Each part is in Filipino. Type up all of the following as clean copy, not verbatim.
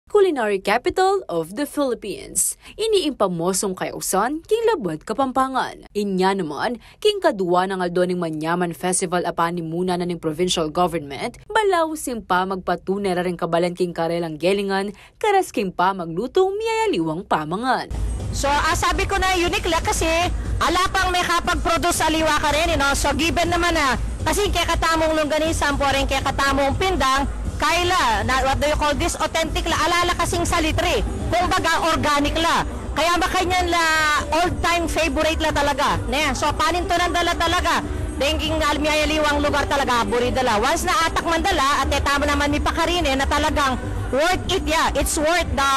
Culinary capital of the Philippines. Iniimpamosong kayausan, king labad Kapampangan. Inya naman, king kadua ng aldoning Manyaman Festival apani muna na ng provincial government, balaw simpa magpatunay ra rin kabalan king karelang gelingan, karas king pa maglutong miyayaliwang pamangan. So, sabi ko na unique lang kasi ala pang may kapag-produce aliwa ka rin, so given naman na, kasi kaya katamong longganisa, po rin kaya katamong pindang, kaila, what do you call this? Authentic la, alala kasing salitri. Kung baga, organic la. Kaya makanyan la, all-time favorite la talaga. So, panintunan dala talaga. Dengking almiyayaliwang lugar talaga, buri dala. Once na atak man dala, at tama naman ni Pakarine na talagang worth it, yeah. It's worth the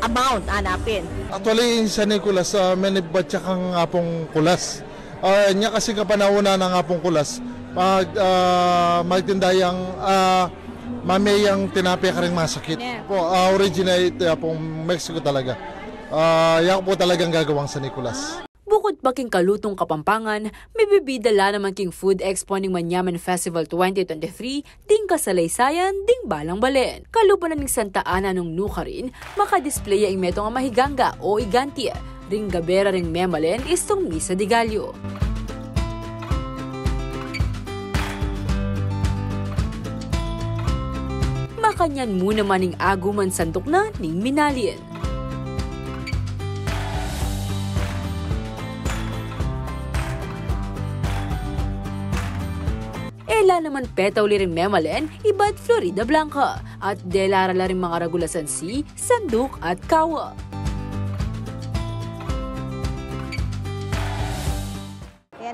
amount, hanapin. Actually, sa Nicolas, menibad siya kang apong kulas. Niya kasi kapanahuna ng apong kulas, magtindayang mamayang tinapay ka rin masakit. Yeah. Po, originate pong Mexico talaga. Yan po talagang gagawang sa Nicolas. Bukod pa king kalutong Kapampangan, may bibidala naman king Food Expo ng Manyaman Festival 2023, ding kasalaysayan, ding balang balen. Kalupan na ning Santa Ana nung nuka rin, makadisplaya ang meto nga mahiganga o igantia, ring gabera ring memalen istong Misa de Gallo. Makanyan muna maning aguman santok na ning minalien. Ela naman petaw liring memalen, iba't Florida Blanca, at delara la rin mga ragulasan si Sanduk at Kawa.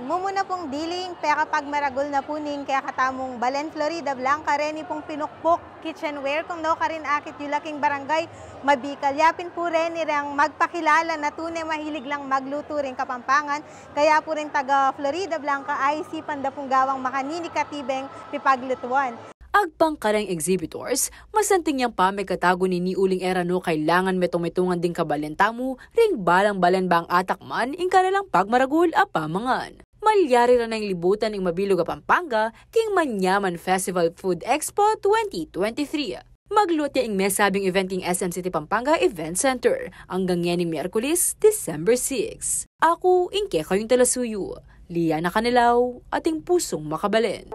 Mumuna pong diling, pera pag maragol na puning, kaya katamong Balen, Florida Blanca, rin pong pinukpok, kitchenware, kung no ka rin akit yung laking barangay, mabikal. Yapin po rin nirang magpakilala na tunay mahilig lang magluto rin Kapampangan, kaya po rin taga Florida Blanca ay sipan da pong gawang makanini katibeng pipaglutuan. Agpang karang exhibitors, masanting yang pa may katago ni Uling era no kailangan metong-metungan din kabalentamu, ring balang-balan ba ang atakman, ing kanilang pagmaragul a pamangan. Malyari ra na yung libutan ng mabilog a Pampanga, king Manyaman Festival Food Expo 2023. Maglutya ing mesabing eventing SM City Pampanga Event Center, hanggang yan Miyerkules, December 6. Ako, ingke kayong talasuyo, Liana Canilaw, ating pusong makabalen.